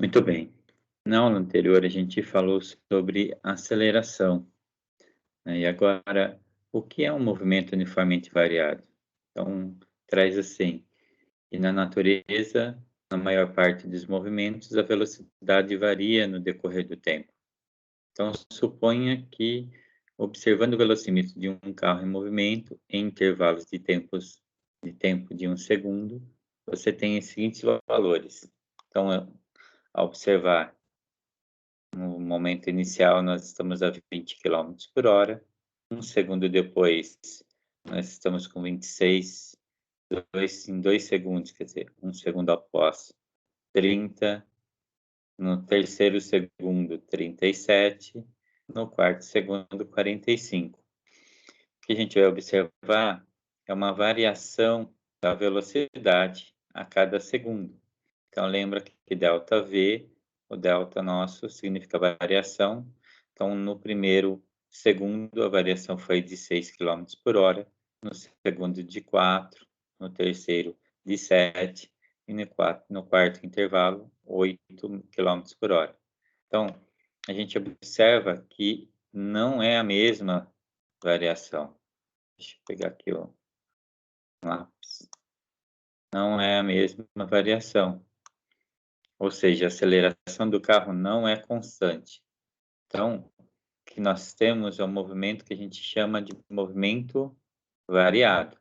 Muito bem. Na aula anterior, a gente falou sobre aceleração, né? E agora, o que é um movimento uniformemente variado? Então, traz assim, e na natureza, na maior parte dos movimentos, a velocidade varia no decorrer do tempo. Então, suponha que, observando o velocímetro de um carro em movimento, em intervalos de tempo de 1 segundo, você tem os seguintes valores. Então, ao observar no momento inicial, nós estamos a 20 quilômetros por hora. 1 segundo depois, nós estamos com 26, em 2 segundos, quer dizer, 1 segundo após, 30. No terceiro segundo, 37. No quarto segundo, 45. O que a gente vai observar é uma variação da velocidade a cada segundo. Então, lembra que ΔV, o delta nosso, significa variação. Então, no primeiro segundo, a variação foi de 6 quilômetros por hora, no segundo, de 4, no terceiro, de 7, e no quarto intervalo, 8 quilômetros por hora. Então, a gente observa que não é a mesma variação. Deixa eu pegar aqui o lápis. Não é a mesma variação. Ou seja, a aceleração do carro não é constante. Então, o que nós temos é um movimento que a gente chama de movimento variado,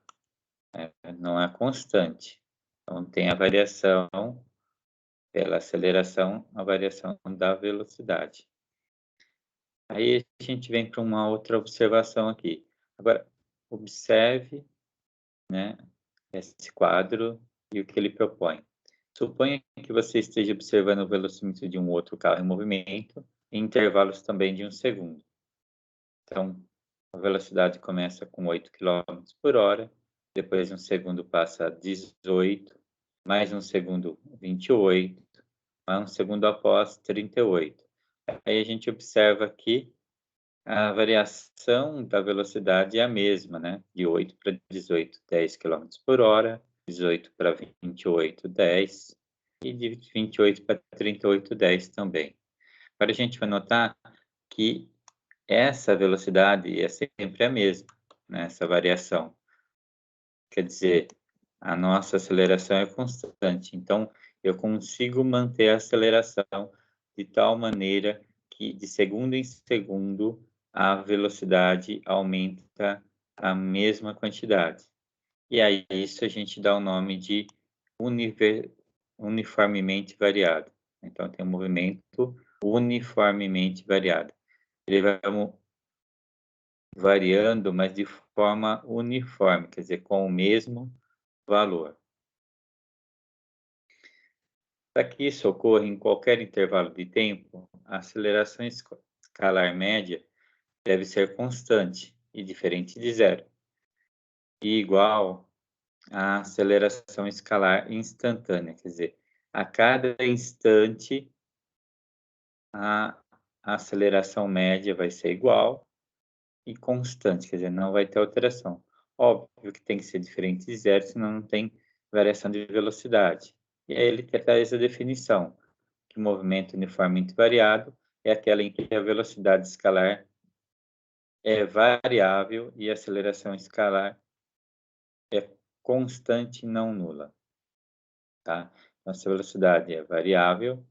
né? Não é constante. Então, tem a variação pela aceleração, a variação da velocidade. Aí a gente vem para uma outra observação aqui. Agora, observe, né, esse quadro e o que ele propõe. Suponha que você esteja observando o velocímetro de um outro carro em movimento, em intervalos também de 1 segundo. Então, a velocidade começa com 8 quilômetros por hora, depois 1 segundo passa a 18, mais 1 segundo, 28, mais 1 segundo após, 38. Aí a gente observa que a variação da velocidade é a mesma, né? De 8 para 18, 10 quilômetros por hora, 18 para 28, 10, e de 28 para 38, 10 também. Agora a gente vai notar que essa velocidade é sempre a mesma, né, essa variação. Quer dizer, a nossa aceleração é constante, então eu consigo manter a aceleração de tal maneira que de segundo em segundo a velocidade aumenta a mesma quantidade. E aí isso a gente dá o nome de uniformemente variado. Então tem um movimento uniformemente variado. Ele vai variando, mas de forma uniforme, quer dizer, com o mesmo valor. Para que isso ocorra em qualquer intervalo de tempo, a aceleração escalar média deve ser constante e diferente de zero, e igual à aceleração escalar instantânea, quer dizer, a cada instante a aceleração média vai ser igual e constante, quer dizer, não vai ter alteração. Óbvio que tem que ser diferente de zero, senão não tem variação de velocidade. E aí ele traz a definição, que o movimento uniformemente variado é aquela em que a velocidade escalar é variável e a aceleração escalar é constante, não nula, tá? Então, se a velocidade é variável,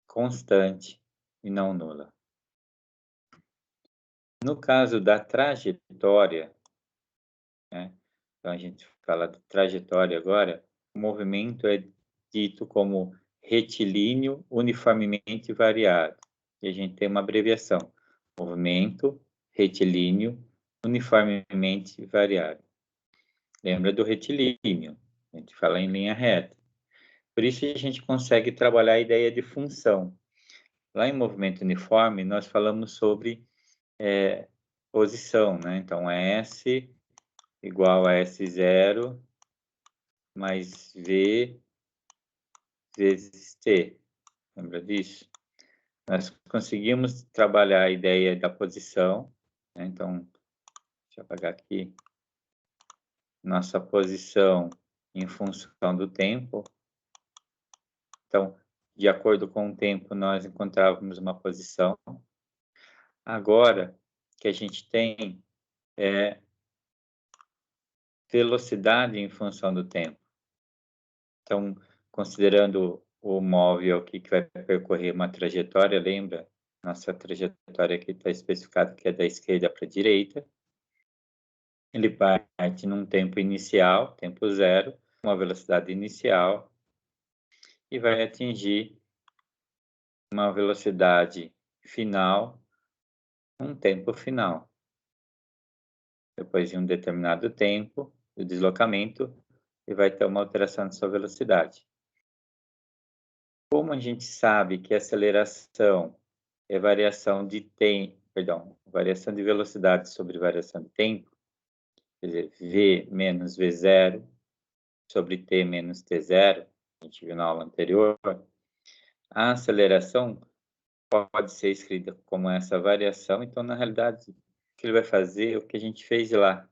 constante e não nula. No caso da trajetória, né? Então, a gente fala de trajetória agora, o movimento é dito como retilíneo uniformemente variado. E a gente tem uma abreviação, movimento retilíneo uniformemente variado. Lembra do retilíneo, a gente fala em linha reta. Por isso a gente consegue trabalhar a ideia de função. Lá em movimento uniforme, nós falamos sobre posição, né? Então, S igual a S0 mais V vezes T. Lembra disso? Nós conseguimos trabalhar a ideia da posição, né? Então, deixa eu apagar aqui. Nossa posição em função do tempo. Então, de acordo com o tempo, nós encontrávamos uma posição. Agora, o que a gente tem é velocidade em função do tempo. Então, considerando o móvel aqui que vai percorrer uma trajetória, lembra? Nossa trajetória aqui está especificada que é da esquerda para a direita. Ele parte num tempo inicial, tempo zero, uma velocidade inicial, e vai atingir uma velocidade final, um tempo final. Depois de um determinado tempo de deslocamento, ele vai ter uma alteração de sua velocidade. Como a gente sabe que a aceleração é variação de tempo, variação de velocidade sobre variação de tempo, quer dizer, v menos v0 sobre t menos t0, a gente viu na aula anterior, a aceleração pode ser escrita como essa variação. Então, na realidade, o que ele vai fazer é o que a gente fez lá,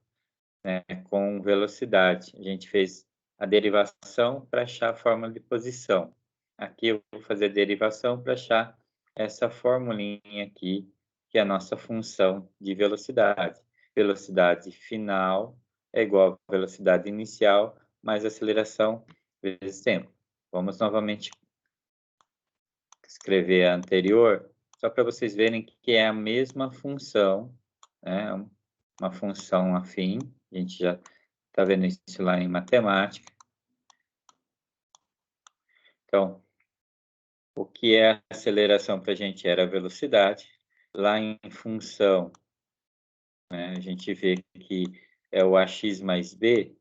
né, com velocidade. A gente fez a derivação para achar a fórmula de posição. Aqui eu vou fazer a derivação para achar essa formulinha aqui, que é a nossa função de velocidade. Velocidade final é igual a velocidade inicial mais aceleração vezes tempo. Vamos novamente escrever a anterior, só para vocês verem que é a mesma função, né? Uma função afim. A gente já está vendo isso lá em matemática. Então, o que é aceleração para a gente era a velocidade. Lá em função, né, a gente vê que é o ax mais b.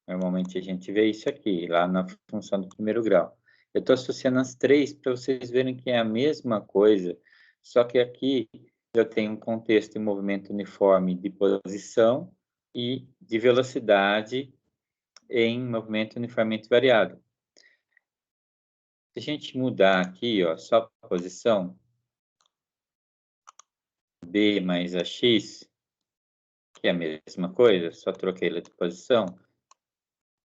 Normalmente a gente vê isso aqui, lá na função do primeiro grau. Eu estou associando as três para vocês verem que é a mesma coisa, só que aqui eu tenho um contexto de movimento uniforme de posição e de velocidade em movimento uniformemente variado. Se a gente mudar aqui, ó, só a posição, b mais ax, que é a mesma coisa, só troquei ela de posição,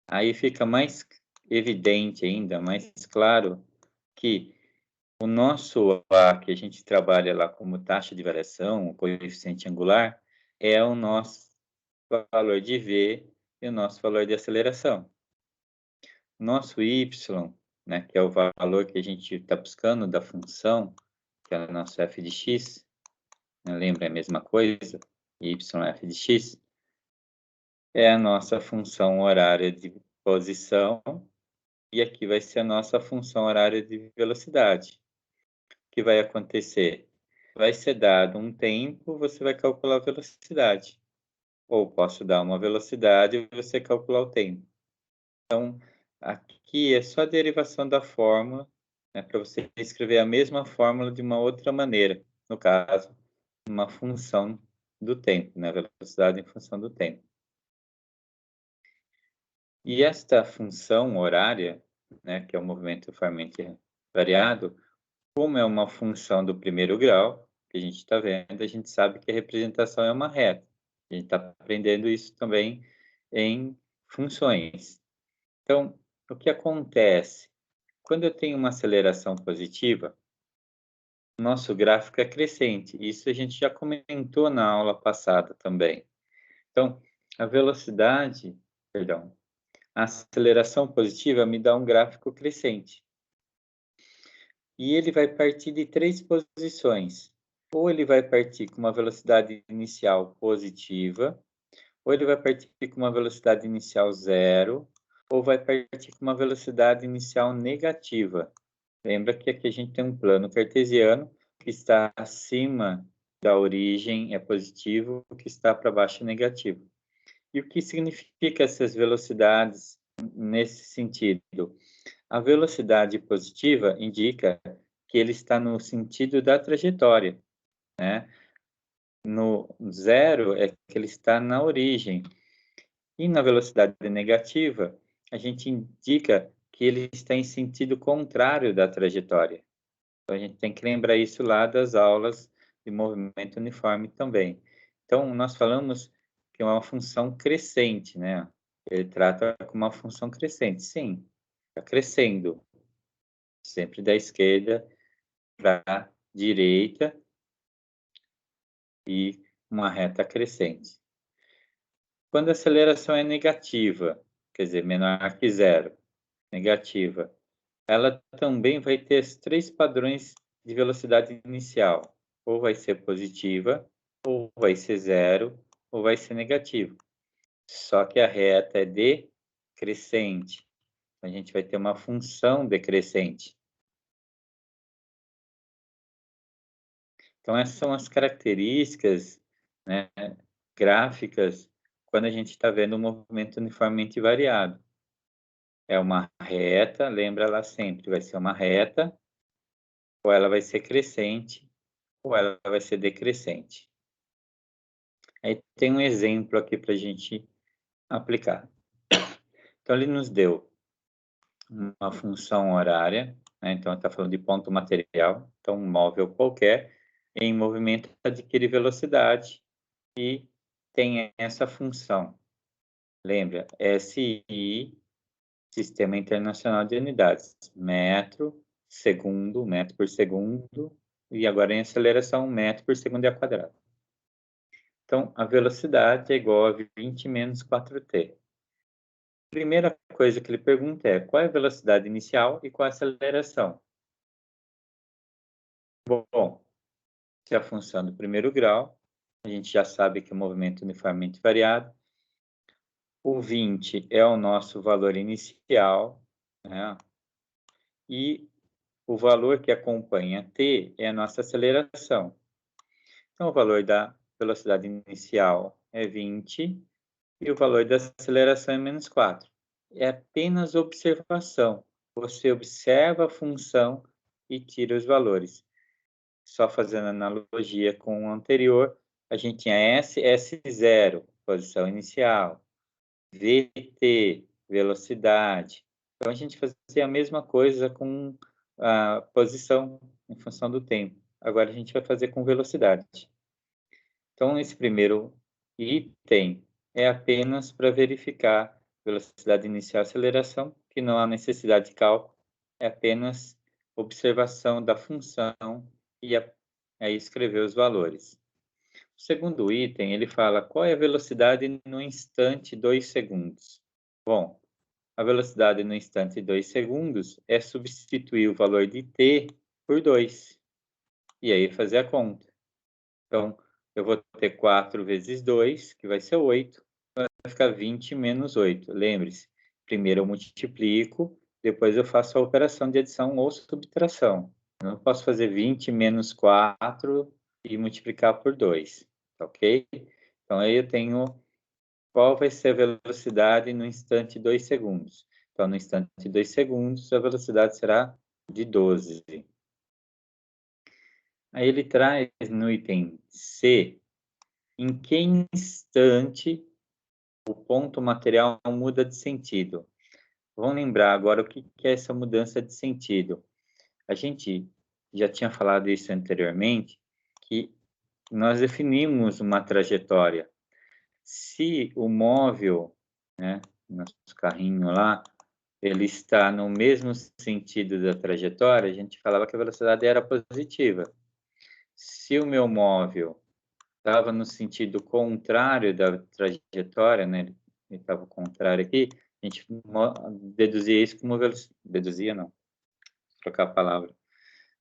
aí fica mais evidente ainda, mais claro, que o nosso A, que a gente trabalha lá como taxa de variação, o coeficiente angular, é o nosso valor de V e o nosso valor de aceleração. O nosso Y, né, que é o valor que a gente está buscando da função, que é o nosso f de x, né, lembra a mesma coisa, y f de x, é a nossa função horária de posição, e aqui vai ser a nossa função horária de velocidade. O que vai acontecer? Vai ser dado um tempo, você vai calcular a velocidade. Ou posso dar uma velocidade e você calcular o tempo. Então, aqui é só a derivação da fórmula, né, para você escrever a mesma fórmula de uma outra maneira. No caso, uma função do tempo, né, velocidade em função do tempo. E esta função horária, né, que é o movimento uniformemente variado, como é uma função do primeiro grau, que a gente está vendo, a gente sabe que a representação é uma reta. A gente está aprendendo isso também em funções. Então, o que acontece? Quando eu tenho uma aceleração positiva, o nosso gráfico é crescente. Isso a gente já comentou na aula passada também. Então, a velocidade, perdão, a aceleração positiva me dá um gráfico crescente. E ele vai partir de três posições. Ou ele vai partir com uma velocidade inicial positiva, ou ele vai partir com uma velocidade inicial zero, ou vai partir com uma velocidade inicial negativa. Lembra que aqui a gente tem um plano cartesiano que está acima da origem é positivo, o que está para baixo é negativo. E o que significa essas velocidades nesse sentido? A velocidade positiva indica que ele está no sentido da trajetória, né? No zero é que ele está na origem. E na velocidade negativa, a gente indica que ele está em sentido contrário da trajetória. Então, a gente tem que lembrar isso lá das aulas de movimento uniforme também. Então, nós falamos que é uma função crescente, né? Ele trata como uma função crescente. Sim, está crescendo. sempre da esquerda para a direita e uma reta crescente. Quando a aceleração é negativa, quer dizer, menor que zero, negativa, ela também vai ter os 3 padrões de velocidade inicial, ou vai ser positiva, ou vai ser zero, ou vai ser negativo. Só que a reta é decrescente, a gente vai ter uma função decrescente. Então essas são as características, né, gráficas, quando a gente está vendo um movimento uniformemente variado. É uma reta, lembra lá sempre, vai ser uma reta, ou ela vai ser crescente, ou ela vai ser decrescente. Aí tem um exemplo aqui para a gente aplicar. Então ele nos deu uma função horária, né? Então está falando de ponto material, então um móvel qualquer em movimento adquire velocidade e tem essa função. Lembra, SI, Sistema Internacional de Unidades, metro por segundo, e agora em aceleração, metro por segundo ao quadrado. Então, a velocidade é igual a 20 menos 4t. Primeira coisa que ele pergunta é qual é a velocidade inicial e qual é a aceleração. Bom, se é a função do primeiro grau, a gente já sabe que o movimento uniformemente variado. O 20 é o nosso valor inicial, né? E o valor que acompanha t é a nossa aceleração. Então, o valor da velocidade inicial é 20 e o valor da aceleração é menos 4. É apenas observação. Você observa a função e tira os valores. Só fazendo analogia com o anterior, a gente tinha S, S0, posição inicial, VT, velocidade. Então, a gente fazia a mesma coisa com a posição em função do tempo. Agora, a gente vai fazer com velocidade. Então, esse primeiro item é apenas para verificar velocidade inicial e aceleração, que não há necessidade de cálculo, é apenas observação da função e aí escrever os valores. O segundo item, ele fala qual é a velocidade no instante 2 segundos. Bom, a velocidade no instante 2 segundos é substituir o valor de t por 2, e aí fazer a conta. Então, eu vou ter 4 vezes 2, que vai ser 8, vai ficar 20 menos 8. Lembre-se, primeiro eu multiplico, depois eu faço a operação de adição ou subtração. Eu não posso fazer 20 menos 4 e multiplicar por 2, tá ok? Então, aí eu tenho qual vai ser a velocidade no instante 2 segundos. Então, no instante 2 segundos, a velocidade será de 12. Aí ele traz no item C, em que instante o ponto material muda de sentido. Vamos lembrar agora o que é essa mudança de sentido. A gente já tinha falado isso anteriormente, que nós definimos uma trajetória. Se o móvel, né, nosso carrinho lá, ele está no mesmo sentido da trajetória, a gente falava que a velocidade era positiva. Se o meu móvel estava no sentido contrário da trajetória, né, ele estava contrário aqui, a gente deduzia isso como velocidade. Deduzia, não, trocar a palavra.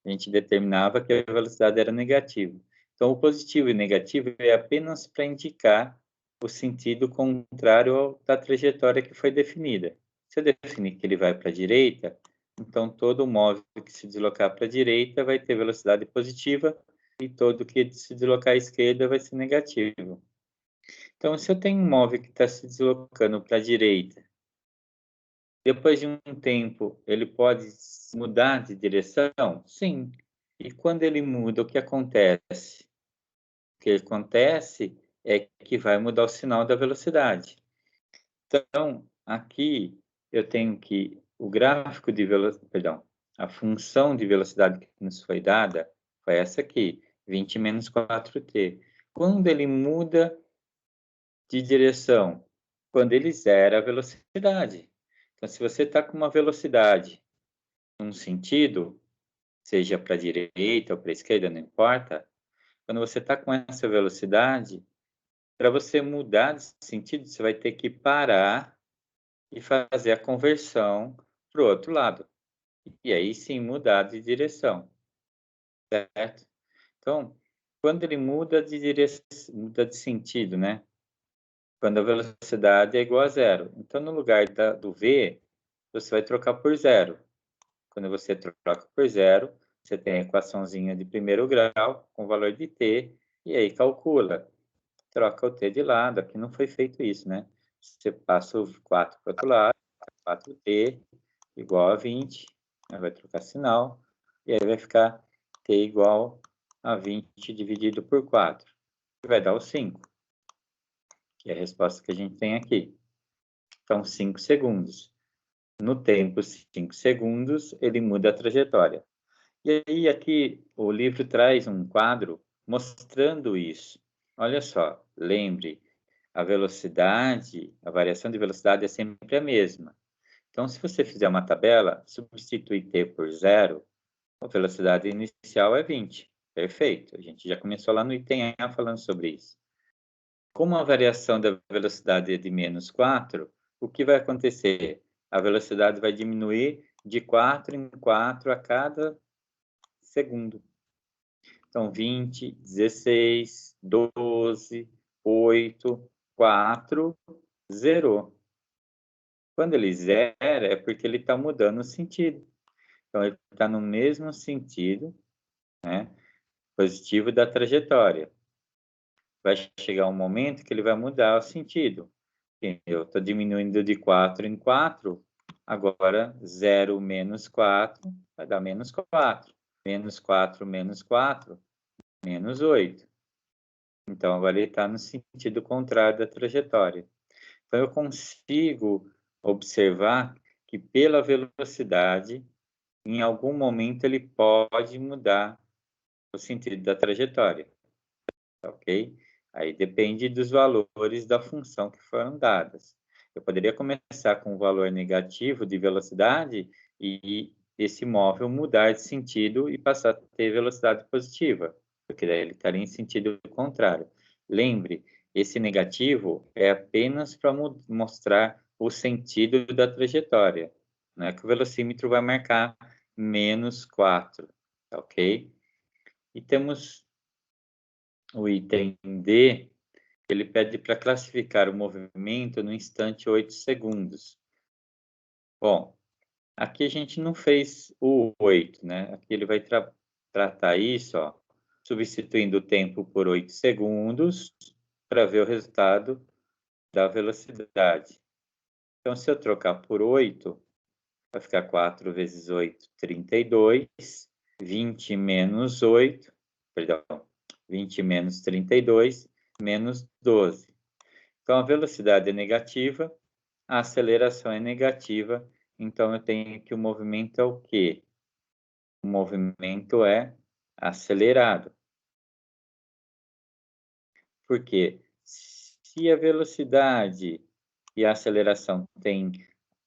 A gente determinava que a velocidade era negativa. Então, o positivo e negativo é apenas para indicar o sentido contrário da trajetória que foi definida. Se eu definir que ele vai para a direita, então todo móvel que se deslocar para a direita vai ter velocidade positiva e todo que se deslocar à esquerda vai ser negativo. Então, se eu tenho um móvel que está se deslocando para a direita, depois de um tempo, ele pode mudar de direção? Sim. E quando ele muda, o que acontece? O que acontece é que vai mudar o sinal da velocidade. Então, aqui eu tenho que o gráfico de velocidade, perdão, a função de velocidade que nos foi dada foi essa aqui, 20 menos 4t. Quando ele muda de direção? Quando ele zera a velocidade. Então, se você está com uma velocidade num sentido, seja para a direita ou para a esquerda, não importa, quando você está com essa velocidade, para você mudar de sentido, você vai ter que parar e fazer a conversão para o outro lado. E aí sim mudar de direção, certo? Então, quando ele muda de sentido, né? Quando a velocidade é igual a zero. Então, no lugar do v, você vai trocar por zero. Quando você troca por zero, você tem a equaçãozinha de primeiro grau com o valor de t, e aí calcula. Troca o t de lado. Aqui não foi feito isso, né? Você passa o 4 para o outro lado, 4t igual a 20, aí vai trocar sinal, e aí vai ficar t igual a 20 dividido por 4, que vai dar o 5, que é a resposta que a gente tem aqui. Então, 5 segundos. No tempo 5 segundos, ele muda a trajetória. E aí, aqui, o livro traz um quadro mostrando isso. Olha só, lembre, a velocidade, a variação de velocidade é sempre a mesma. Então, se você fizer uma tabela, substitui t por zero, a velocidade inicial é 20. Perfeito. A gente já começou lá no item A falando sobre isso. Como a variação da velocidade é de menos 4, o que vai acontecer? A velocidade vai diminuir de 4 em 4 a cada segundo. Então, 20, 16, 12, 8, 4, 0. Quando ele zera, é porque ele está mudando o sentido. Então, ele está no mesmo sentido, né, positivo da trajetória. Vai chegar um momento que ele vai mudar o sentido. Eu estou diminuindo de 4 em 4, agora 0 menos 4 vai dar menos 4. Menos 4 menos 4, menos 8. Então, agora ele está no sentido contrário da trajetória. Então, eu consigo observar que pela velocidade, em algum momento ele pode mudar o sentido da trajetória, ok? Aí depende dos valores da função que foram dadas. Eu poderia começar com um valor negativo de velocidade e esse móvel mudar de sentido e passar a ter velocidade positiva, porque daí ele estaria em sentido contrário. Lembre, esse negativo é apenas para mostrar o sentido da trajetória. Não é que o velocímetro vai marcar menos 4, ok? E temos o item D, ele pede para classificar o movimento no instante 8 segundos. Bom, aqui a gente não fez o 8, né? Aqui ele vai tratar isso, ó, substituindo o tempo por 8 segundos para ver o resultado da velocidade. Então, se eu trocar por 8, vai ficar 4 vezes 8, 32. 20 menos 8, perdão, 20 menos 32, menos 12. Então, a velocidade é negativa, a aceleração é negativa, então eu tenho que o movimento é o quê? O movimento é acelerado. Porque se a velocidade e a aceleração têm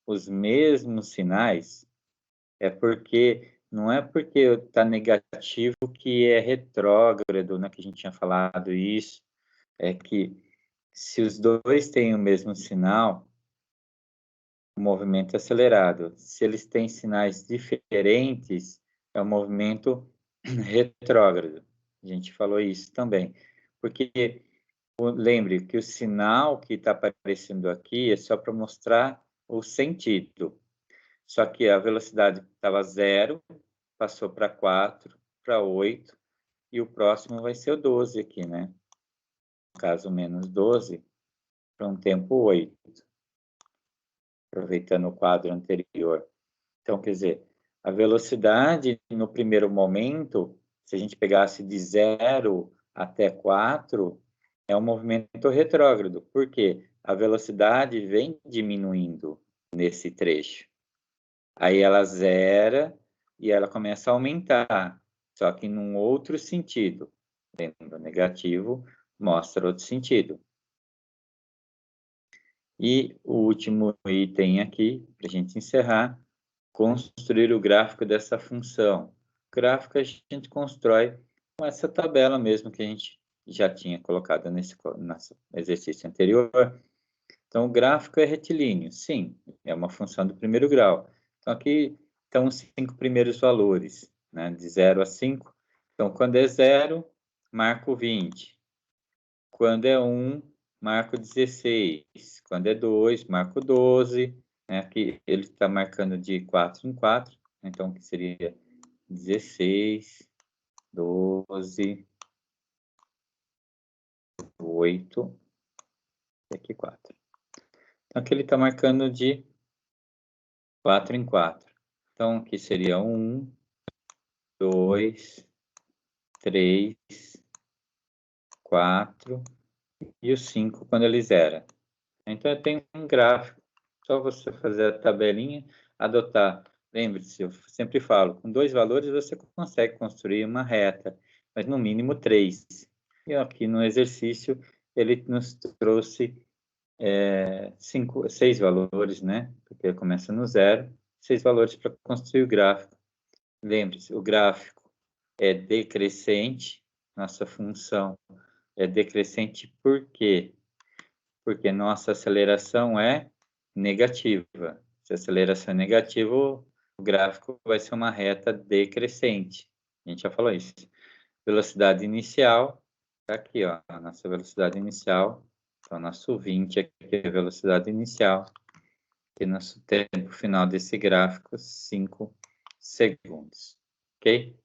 os mesmos sinais, é porque não é porque está negativo que é retrógrado, né, que a gente tinha falado isso, é que se os dois têm o mesmo sinal, o movimento é acelerado. Se eles têm sinais diferentes, é um movimento retrógrado. A gente falou isso também. Porque lembre que o sinal que está aparecendo aqui é só para mostrar o sentido. Só que a velocidade estava 0, passou para 4, para 8, e o próximo vai ser o 12 aqui, né? No caso, menos 12, para um tempo 8, aproveitando o quadro anterior. Então, quer dizer, a velocidade no primeiro momento, se a gente pegasse de 0 até 4, é um movimento retrógrado. Por quê? A velocidade vem diminuindo nesse trecho. Aí ela zera e ela começa a aumentar, só que num outro sentido. Lembra, negativo mostra outro sentido. E o último item aqui, para a gente encerrar, construir o gráfico dessa função. O gráfico a gente constrói com essa tabela mesmo que a gente já tinha colocado nesse exercício anterior. Então, o gráfico é retilíneo, sim, é uma função do primeiro grau. Então, aqui estão os 5 primeiros valores, né, de 0 a 5. Então, quando é 0, marco 20. Quando é 1, marco 16. Quando é 2, marco 12. Né? Aqui ele está marcando de 4 em 4. Então, que seria 16, 12, 8 e aqui 4. Então, aqui ele está marcando de 4 em 4. Então, aqui seria 1, 2, 3, 4 e o 5 quando ele zera. Então, eu tenho um gráfico. Só você fazer a tabelinha, adotar. Lembre-se, eu sempre falo, com 2 valores você consegue construir uma reta, mas no mínimo 3. E aqui no exercício, ele nos trouxe 6 valores, né? Porque começa no 0, 6 valores para construir o gráfico. Lembre-se, o gráfico é decrescente, nossa função é decrescente por quê? Porque nossa aceleração é negativa. Se a aceleração é negativa, o gráfico vai ser uma reta decrescente. A gente já falou isso. Velocidade inicial, está aqui, ó, a nossa velocidade inicial. Então, nosso 20 aqui é a velocidade inicial. E nosso tempo final desse gráfico, 5 segundos. Ok?